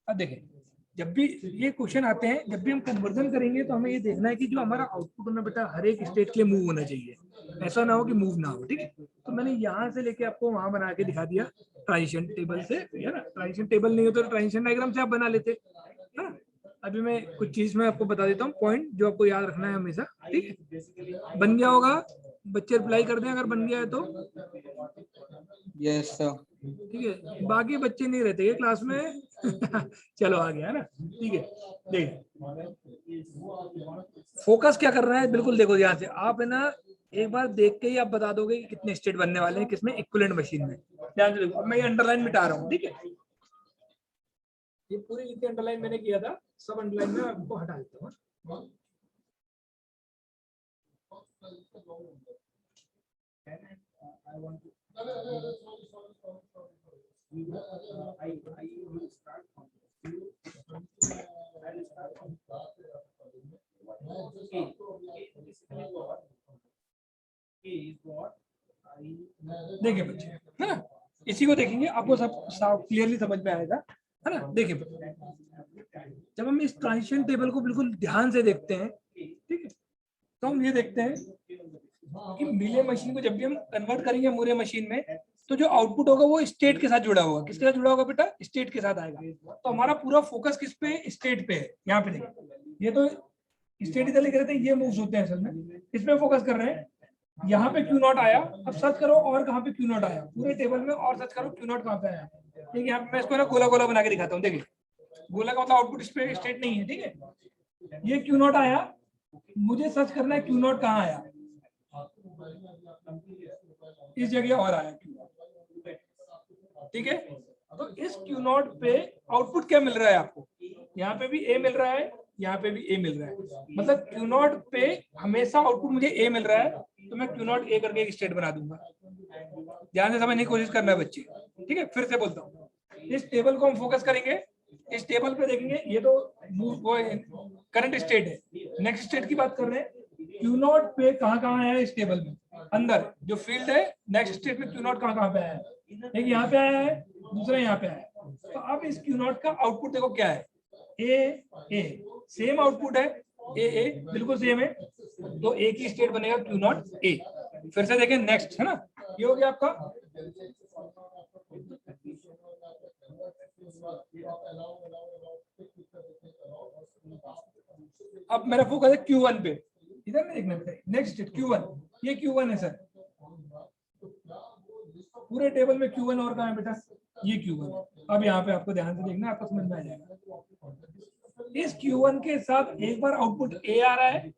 अब देखें, जब भी ये क्वेश्चन आते हैं, जब भी हम कन्वर्जन करेंगे तो हमें ये देखना है कि जो हमारा आउटपुट होना बेटा हर एक स्टेट के लिए मूव होना चाहिए, ऐसा ना हो कि मूव ना हो। ठीक है, तो मैंने यहाँ से लेके आपको वहां बना के दिखा दिया ट्रांजिशन टेबल से, है ना। ट्रांजिशन टेबल नहीं हो तो ट्रांजिशन डायग्राम से आप बना लेते, है ना। अभी मैं कुछ चीज में आपको बता देता हूँ, पॉइंट जो आपको याद रखना है हमेशा। ठीक है, बन गया होगा, बच्चे रिप्लाई कर दें अगर बन गया है तो। Yes sir. ठीक है, बाकी बच्चे नहीं रहते ये क्लास में। चलो आ गया, है ना। ठीक है, देखिए फोकस क्या कर रहा है, बिल्कुल देखो ध्यान से आप, है ना। एक बार देख के ही आप बता दोगे कि कितने स्टेट बनने वाले हैं किसमें, इक्विवेलेंट मशीन में। ध्यान से देखो, अब मैं ये अंडरलाइन मिटा रहा हूँ। ठीक है, ये पूरी जितनी अंडरलाइन मैंने किया था सब अंडरलाइन में आपको हटा देता हूँ। देखिए बच्चे, है ना, इसी को देखेंगे आपको सब क्लियरली समझ में आएगा, है ना। देखिए जब हम इस ट्रांजिशन टेबल को बिल्कुल ध्यान से देखते हैं, ठीक है, तो हम ये देखते हैं कि मिले मशीन को जब भी हम कन्वर्ट करेंगे मूरे मशीन में, तो जो आउटपुट होगा वो स्टेट के साथ जुड़ा होगा। किसके साथ जुड़ा होगा बेटा, स्टेट के साथ आएगा। तो हमारा पूरा फोकस किस पे, स्टेट पे है। यहाँ पे देखिए, ये तो स्टेट इधर लेके रहते हैं, ये मूव्स होते हैं असल में, इस पे फोकस कर रहे हैं। यहाँ पे Q0 आया, अब सर्च करो और कहाँ पे Q0 आया पूरे टेबल में, और सर्च करो Q0 कहाँ पे आया। ठीक है, यहाँ पे मैं इसको ना गोला गोला बना के दिखाता हूँ। देखिए गोला का मतलब आउटपुट इस पे स्टेट नहीं है। ठीक है, ये Q0 आया, मुझे सर्च करना है Q0 कहाँ आया, इस जगह और आया Q0। ठीक है, तो इस Q0 पे आउटपुट क्या मिल रहा है आपको, यहाँ पे भी A मिल रहा है, यहाँ पे भी A मिल रहा है। मतलब Q0 पे हमेशा आउटपुट मुझे A मिल रहा है, तो मैं Q0 A करके एक स्टेट बना दूंगा। ध्यान से समझने की कोशिश करना है बच्चे। ठीक है, फिर से बोलता हूँ, इस टेबल को हम फोकस करेंगे, इस टेबल पे देखेंगे, ये तो वो करंट स्टेट है। नेक्स्ट स्टेट की बात कर रहे हैं, Q0 पे कहाँ है इस टेबल में, अंदर जो फील्ड है, नेक्स्ट स्टेट में Q0 कहाँ पे आया है, एक यहाँ पे आया है, दूसरा यहाँ पे आया है। तो अब इस Q0 का आउटपुट देखो क्या है, ए सेम आउटपुट है, ए बिल्कुल सेम है, तो एक ही स्टेट बनेगा Q0 A। फिर से देखें नेक्स्ट, है ना, ये हो गया आपका। अब मेरा फोकस है Q1 पे, इधर में देखना बेटा, नेक्स्ट स्टेट Q1, ये Q1 है सर, पूरे टेबल में Q1 और कहाँ है बेटा, ये Q1। अब यहाँ पे आपको ध्यान से देखना, आपको समझ में आ जाएगा। इस Q1 के साथ एक बार आउटपुट A आ रहा है,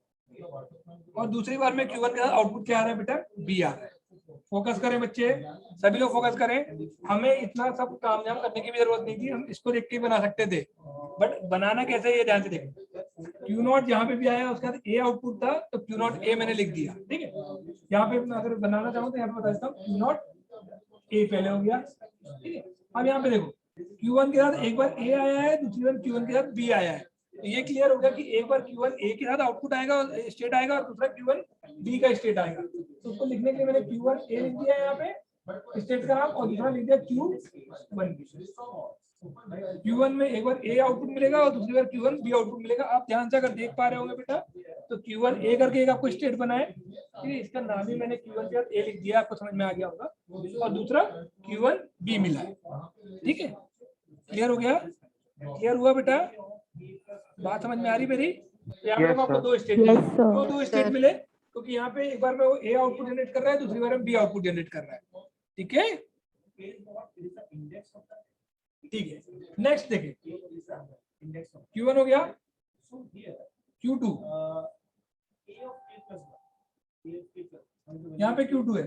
और दूसरी बार में Q1 के साथ आउटपुट क्या आ रहा है बेटा, B आ रहा है। फोकस करें बच्चे, सभी लोग फोकस करें। हमें इतना सब काम जाम करने की भी जरूरत नहीं थी, हम इसको देख के बना सकते थे, बट बनाना कैसे ये ध्यान से देखें। Q0 जहाँ पे भी आया उसके बाद A आउटपुट था, तो Q0 A मैंने लिख दिया। ठीक है, यहाँ पे अगर बनाना चाहूँ तो यहाँ पे बता देता हूँ, Q0 A पहले हो गया। ठीक है, अब यहाँ पे देखो Q1 के साथ एक बार A आया है, दूसरी बार Q1 के साथ B आया है। तो ये क्लियर हो गया कि एक बार Q1 A के साथ आउटपुट आएगा, स्टेट आएगा, और दूसरा Q1 B का स्टेट आएगा। तो उसको लिखने के लिए मैंने Q1 A लिख दिया है यहाँ पे स्टेट का नाम, और दूसरा लिख दिया Q1 Q1 में एक बार A आउटपुट मिलेगा और दूसरी बार Q1 B आउटपुट मिलेगा। आप ध्यान से अगर देख पा रहे होंगे बेटा, तो Q1 A करके एक आपको स्टेट बना है। ठीक है, इसका नाम ही मैंने Q1 के साथ A लिख दिया, आपको समझ में आ गया होगा, और दूसरा Q1 B मिला है। ठीक है, क्लियर हो गया, क्लियर हुआ बेटा, बात समझ में आ रही मेरी। यहाँ पे आपको दो स्टेट मिले, क्यों दो स्टेट मिले, क्योंकि यहाँ पे एक बार में वो A आउटपुट जनरेट कर रहा है, दूसरी बार में B आउटपुट जनरेट कर रहा है। ठीक है, ठीक है, नेक्स्ट देखिए, Q1 हो गया, Q2, यहाँ पे Q2 है,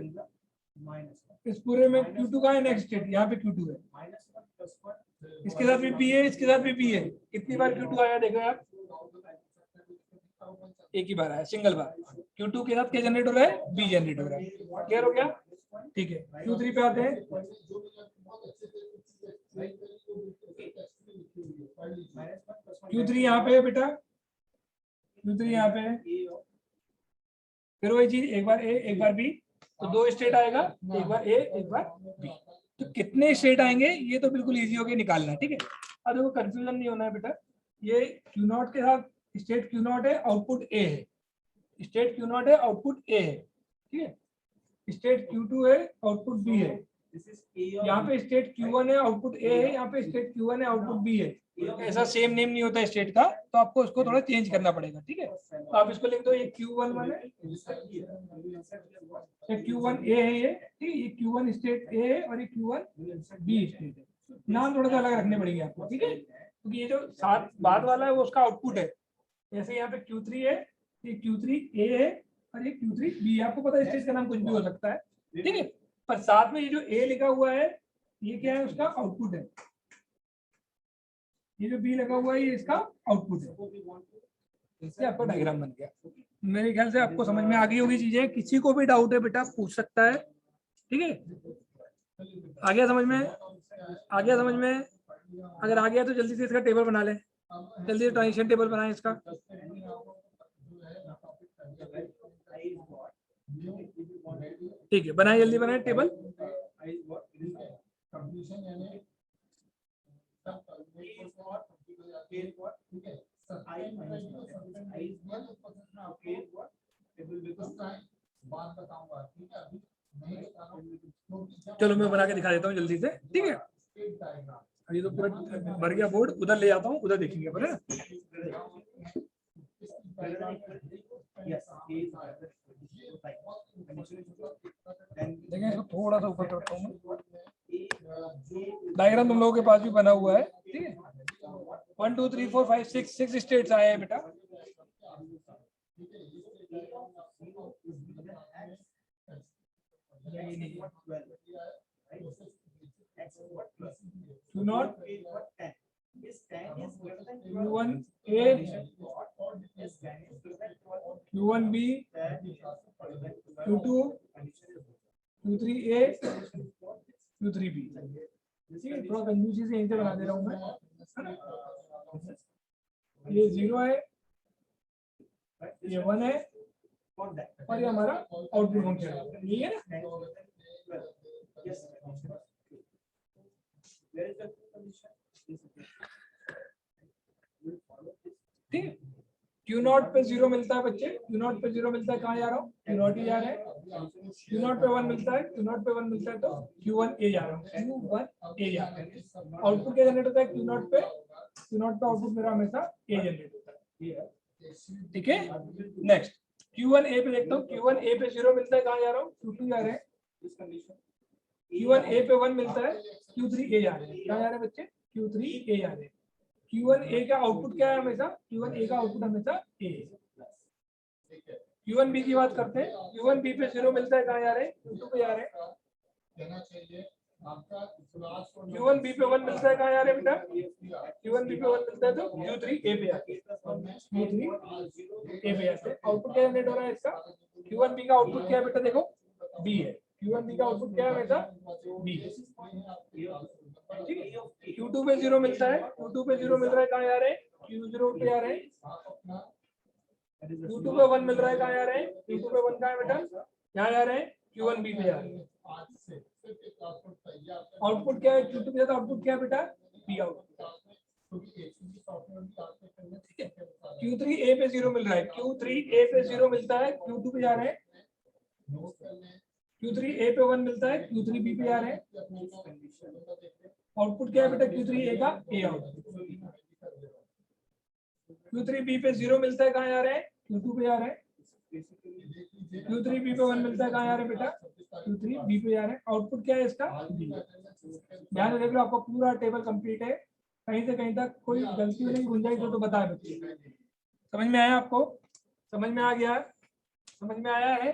इस पूरे में Q2 का है नेक्स्ट स्टेट, यहाँ पे Q2 है, इसके साथ भी P है, इसके साथ भी P है। कितनी बार Q2 आया देखो आप, एक ही बार आया, सिंगल बार। Q2 के साथ क्या जनरेट हो रहा है, B जनरेट हो रहा है। क्लियर हो गया, ठीक है। Q3 पे आते हैं, Q3 यहाँ पे है बेटा, Q3 यहाँ पे है, फिर वही चीज, एक बार A एक बार B, तो दो स्टेट आएगा, एक बार A एक बार B। तो कितने स्टेट आएंगे ये तो बिल्कुल इजी हो गया निकालना। ठीक है, अब देखो कंफ्यूजन नहीं होना है बेटा, ये क्यू नॉट के साथ स्टेट क्यू नॉट है, आउटपुट ए है, स्टेट क्यू नॉट है, आउटपुट ए है, ठीक है। स्टेट Q2 है, आउटपुट बी है। यहाँ पे स्टेट Q1 है, आउटपुट ए है, यहाँ पे स्टेट Q1 है, आउटपुट बी है। ऐसा सेम नेम नहीं होता स्टेट का, तो आपको उसको थोड़ा चेंज करना पड़ेगा, ठीक है। तो आप इसको लिख दो, ये Q1 है, ये Q1 ए है, ये ठीक है, ये Q1 स्टेट ए है और ये Q1 बी स्टेट है। नाम थोड़ा सा अलग रखने पड़ेंगे आपको, ठीक है, क्योंकि ये जो साथ बाद वाला है वो उसका आउटपुट है। जैसे यहाँ पे Q3 है, ये Q3 ए है और ये Q3 बी। आपको पता है स्टेज का नाम कुछ भी हो सकता है, ठीक है, पर साथ में ये जो ए लिखा हुआ है ये क्या है, उसका आउटपुट है। ये जो बी लगा हुआ है ये इसका आउटपुट है। इससे आपका डायग्राम बन गया। मेरे ख्याल से आपको समझ में आ गई होगी चीजें। किसी को भी डाउट है बेटा पूछ सकता है, ठीक है। आ गया समझ में? आ गया समझ में? अगर आ गया तो जल्दी से इसका टेबल बना ले, जल्दी से ट्रांजिशन टेबल बनाए इसका। ठीक है, बनाए, जल्दी बनाए टेबल। चलो मैं बना के दिखा देता हूँ जल्दी से, ठीक है। अभी तो पूरा भर गया बोर्ड, उधर ले जाता हूँ, उधर देखेंगे पर है। देखिए इसको थोड़ा सा ऊपर करता हूँ। डायग्राम तुम लोगों के पास भी बना हुआ है, ठीक है। 1 2 3 4 5 6 स्टेट्स आए हैं बेटा। Q0 Q1 A Q1 B Q2 Q3 A Q3 B। ठीक है, थोड़ा कंजूसी से यहीं से बना दे रहा हूँ मैं। ये 0 है, ये 1 है और ये हमारा आउटपुट फंक्शन है, यही है ना। ठीक है, Q0 पे 0 मिलता है बच्चे, Q0 पे 0 मिलता है, कहाँ जा रहा हूँ, Q0 ही जा रहा है। Q0 पे 1 मिलता है, Q0 पे 1 मिलता है तो Q1 A जा रहा हूँ, Q1 A जा रहा है। आउटपुट क्या जनरेट होता है Q0 पे आउटपुट मेरा हमेशा A जनरेट होता है, ठीक है। नेक्स्ट Q1 A पे देखता हूँ, Q1 A पे 0 मिलता है, कहाँ जा रहा हूँ, Q2 जा रहे हैं। Q1 A पे 1 मिलता है, Q3 A जा रहे हैं, कहाँ जा रहे हैं बच्चे, Q3 A जा रहे हैं। Q1 A का आउटपुट क्या है हमेशा, Q1 A का आउटपुट हमेशा A है। Q1 B की बात करते हैं, Q1 B पे 0 मिलता है, कहाँ जा रहे हैं, Q2 पे जा रहे हैं। Q1 B पे 1 मिलता है, कहाँ जा रहे हैं बेटा, Q1 B पे 1 मिलता है तो Q3 A पे आते हैं, Q3 A पे आते हैं। आउटपुट क्या जनरेट हो रहा है इसका, Q1 B का आउटपुट क्या है बेटा, देखो B है। Q1 B का आउटपुट क्या है हमेशा, B है, ठीक है। Q2 पे 0 मिलता है, Q2 पे 0 मिल रहा है, कहाँ जा रहे हैं, Q0 पे जा रहे हैं। Q2 पे 1 मिल रहा है, कहाँ जा रहे हैं, Q2 पे 1 कहाँ है बेटा, यहाँ जा रहे हैं, Q1 B पे जा रहे हैं। आउटपुट क्या है Q2 के साथ, आउटपुट क्या है बेटा, B आउटपुट, ठीक है। Q3 A पे 0 मिल रहा है, Q3 A पे 0 मिलता है, Q2 पे जा रहे हैं। Q3 A पे 1 मिलता है, Q3 B पे जा रहे हैं। आउटपुट क्या है बेटा Q3 A का, A आउटपुट। Q3 B पे 0 मिलता है, कहाँ जा रहे हैं, Q2 पे जा रहे हैं। Q3 B पे 1 मिलता है, कहाँ जा रहे हैं बेटा, Q3 B पे जा रहे हैं। आउटपुट क्या है इसका, B। ध्यान से देख लो, आपका पूरा टेबल कंप्लीट है, कहीं से कहीं तक कोई गलती होने की गुंजाइश हो तो बताए बच्चे। समझ में आया आपको, समझ में आ गया, समझ में आया है?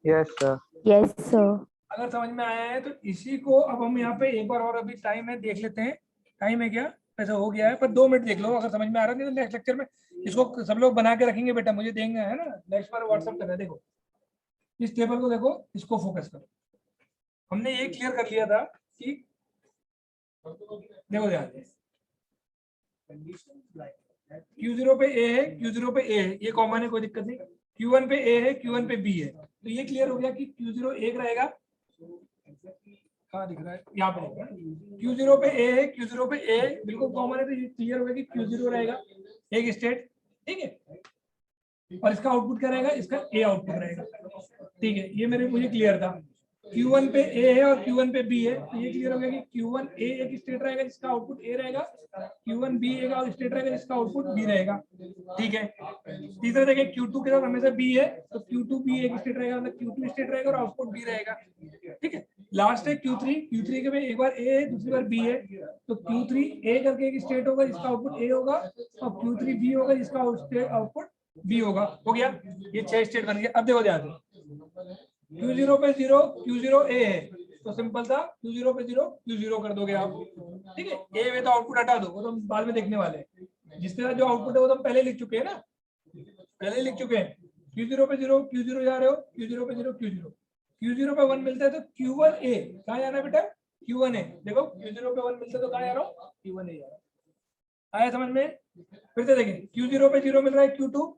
Yes sir. Yes sir. अगर समझ में आया है तो इसी को अब हम यहाँ पे एक बार और, अभी टाइम है देख लेते हैं, टाइम है क्या, वैसे हो गया है पर 2 मिनट देख लो, अगर समझ में आ रहा नहीं तो नेक्स्ट लेक्चर में इसको सब लोग बना के रखेंगे बेटा, मुझे देंगे है ना, नेक्स्ट बार व्हाट्सएप करना। देखो इस टेबल को देखो, इसको फोकस करो। हमने ये क्लियर कर लिया था कि देखो ध्यान से, Q0 पे A है, Q0 पे A है, ये कॉमन है, कोई दिक्कत नहीं। Q1 पे A है, Q1 पे B है, तो ये क्लियर हो गया कि Q0 एक रहेगा, कहाँ दिख रहा है, यहाँ पे दिख रहा है। Q0 पे A है, Q0 पे A बिल्कुल कॉमन है, तो ये क्लियर होगा कि Q0 रहेगा एक स्टेट, ठीक है। और इसका आउटपुट क्या रहेगा, इसका A आउटपुट रहेगा, ठीक है। ये मुझे क्लियर था। Q1 पे A है और Q1 पे B है, तो ये क्लियर हो गया कि Q1 A एक स्टेट रहेगा जिसका आउटपुट A रहेगा, Q1 B एक स्टेट रहेगा जिसका आउटपुट B रहेगा, ठीक है। तीसरा देखें, Q2 के साथ हमेशा B है, तो Q2 B एक स्टेट रहेगा, मतलब Q2 स्टेट रहेगा और आउटपुट B रहेगा, ठीक है। लास्ट है Q3 के में एक बार A है दूसरी बार B है, तो Q3 A करके एक स्टेट होगा जिसका आउटपुट A होगा, और Q3 B होगा जिसका आउटपुट B होगा। हो गया, ये 6 स्टेट बन गया। अब देखो ध्यान से, Q0 पे 0 Q0 A है, तो सिंपल था Q0 पे 0 Q0 कर दोगे आप, ठीक है। A में तो आउटपुट हटा दो, वो तो हम बाद में देखने वाले हैं। जिसके साथ जो आउटपुट है वो तो हम पहले लिख चुके हैं ना, पहले ही लिख चुके हैं। Q0 पे 0 Q0 जा रहे हो, Q0 पे 0 Q0 पे 1 मिलता है तो Q1 A कहाँ जाना है बेटा, Q1 A। देखो Q0 पे 1 मिलता है तो कहाँ जा रहा हूँ, Q1 A जा रहा हूँ। आया समझ में? फिर से देखें, Q0 पे 0 मिल रहा है Q2,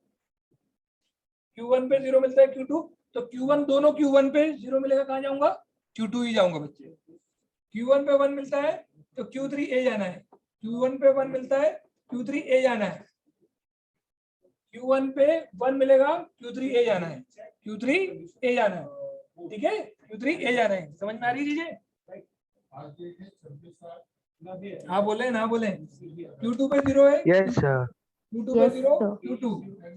Q1 पे 0 मिलता है Q2, तो Q1 दोनों Q1 पे 0 मिलेगा, कहाँ जाऊंगा, Q2 ही जाऊंगा बच्चे। Q1 पे 1 मिलता है तो Q3 A जाना है, Q1 पे 1 मिलता है Q3 A जाना है, Q1 पे 1 मिलेगा Q3 A जाना है, Q3 A जाना है, ठीक है। Q3 A जाना है, समझ में आ रही चीजें? हाँ बोले ना बोले। Q2 पे 0 है, Yes, sir. Q2 पे Yes, 0 sir.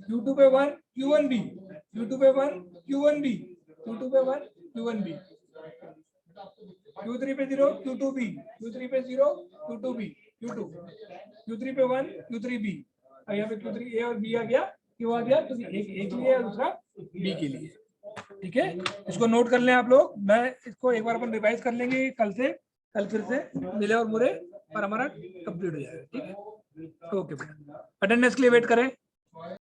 Q2 पे 1 Q1B, Q2 पे 1 Q1B, Q2 पे 1 Q1B, Q3 पे 0 Q2B, Q3 पे 0 Q2B, Q3 पे 1 Q3B। और यहाँ पे Q3 A और B आ गया, क्यों आ गया, क्योंकि एक A के लिए और दूसरा B के लिए, ठीक है। इसको नोट कर लें आप लोग, मैं इसको एक बार अपन रिवाइज कर लेंगे कल फिर से मिले और मुरे, और हमारा कंप्लीट हो जाएगा, ठीक है। ओके, अटेंडेंस के लिए वेट करें।